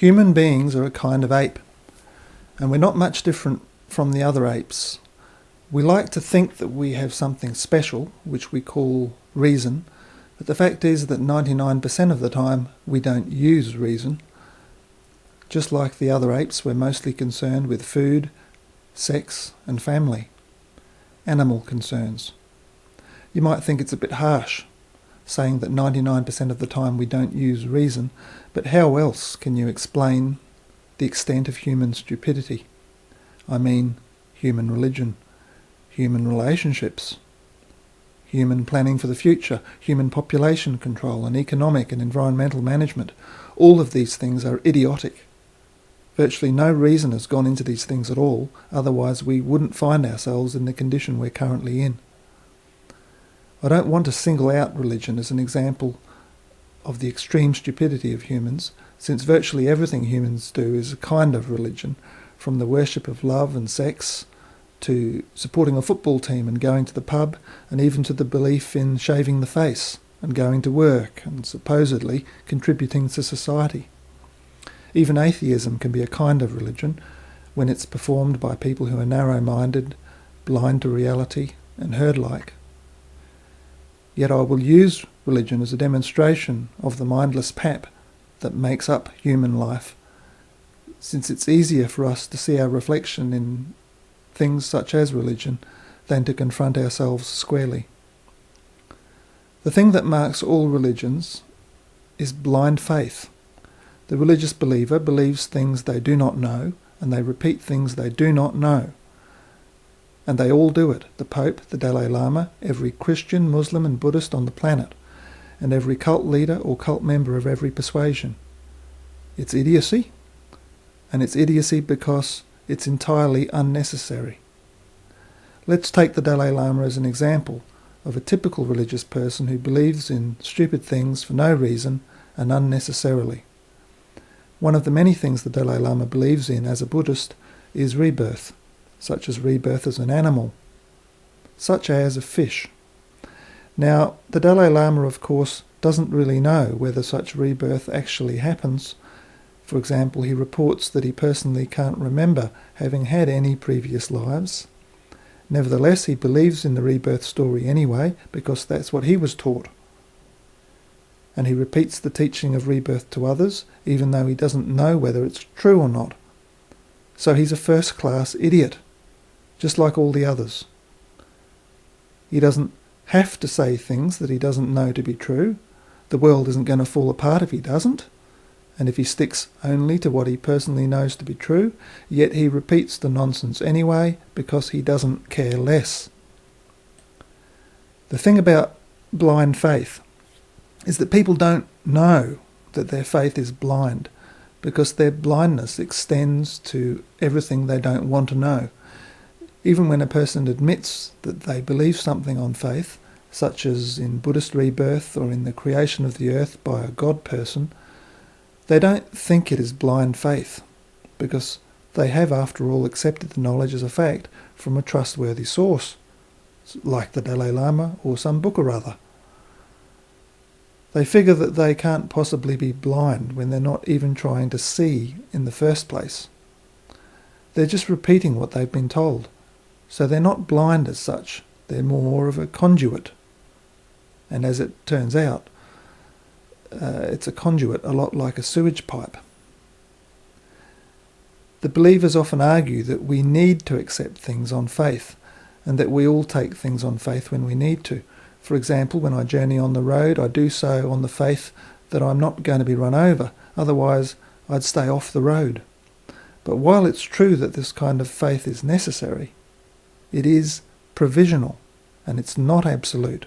Human beings are a kind of ape, and we're not much different from the other apes. We like to think that we have something special, which we call reason, but the fact is that 99% of the time we don't use reason. Just like the other apes, we're mostly concerned with food, sex and family, animal concerns. You might think it's a bit harsh, saying that 99% of the time we don't use reason, but how else can you explain the extent of human stupidity? I mean, human religion, human relationships, human planning for the future, human population control and economic and environmental management. All of these things are idiotic. Virtually no reason has gone into these things at all, otherwise we wouldn't find ourselves in the condition we're currently in. I don't want to single out religion as an example of the extreme stupidity of humans, since virtually everything humans do is a kind of religion, from the worship of love and sex, to supporting a football team and going to the pub, and even to the belief in shaving the face and going to work and supposedly contributing to society. Even atheism can be a kind of religion when it's performed by people who are narrow-minded, blind to reality and herd-like. Yet I will use religion as a demonstration of the mindless pap that makes up human life, since it's easier for us to see our reflection in things such as religion than to confront ourselves squarely. The thing that marks all religions is blind faith. The religious believer believes things they do not know, and they repeat things they do not know. And they all do it, the Pope, the Dalai Lama, every Christian, Muslim and Buddhist on the planet, and every cult leader or cult member of every persuasion. It's idiocy, and it's idiocy because it's entirely unnecessary. Let's take the Dalai Lama as an example of a typical religious person who believes in stupid things for no reason and unnecessarily. One of the many things the Dalai Lama believes in as a Buddhist is rebirth, such as rebirth as an animal, such as a fish. Now, the Dalai Lama, of course, doesn't really know whether such rebirth actually happens. For example, he reports that he personally can't remember having had any previous lives. Nevertheless, he believes in the rebirth story anyway, because that's what he was taught. And he repeats the teaching of rebirth to others, even though he doesn't know whether it's true or not. So he's a first-class idiot, just like all the others. He doesn't have to say things that he doesn't know to be true. The world isn't going to fall apart if he doesn't. And if he sticks only to what he personally knows to be true, yet he repeats the nonsense anyway because he doesn't care less. The thing about blind faith is that people don't know that their faith is blind because their blindness extends to everything they don't want to know. Even when a person admits that they believe something on faith, such as in Buddhist rebirth or in the creation of the earth by a God person, they don't think it is blind faith because they have, after all, accepted the knowledge as a fact from a trustworthy source, like the Dalai Lama or some book or other. They figure that they can't possibly be blind when they're not even trying to see in the first place. They're just repeating what they've been told. So they're not blind as such, they're more of a conduit. And as it turns out, it's a conduit a lot like a sewage pipe. The believers often argue that we need to accept things on faith, and that we all take things on faith when we need to. For example, when I journey on the road, I do so on the faith that I'm not going to be run over, otherwise I'd stay off the road. But while it's true that this kind of faith is necessary, it is provisional, and it's not absolute.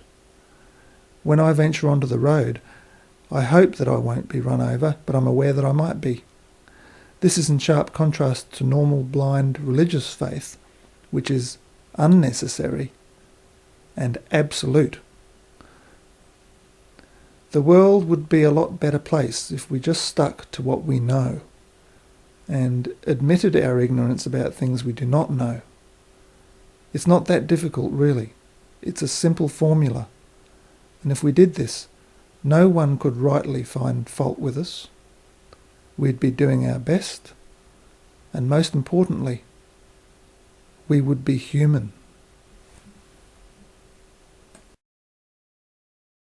When I venture onto the road, I hope that I won't be run over, but I'm aware that I might be. This is in sharp contrast to normal blind religious faith, which is unnecessary and absolute. The world would be a lot better place if we just stuck to what we know and admitted our ignorance about things we do not know. It's not that difficult, really. It's a simple formula. And if we did this, no one could rightly find fault with us. we'd be doing our best, and most importantly, we would be human.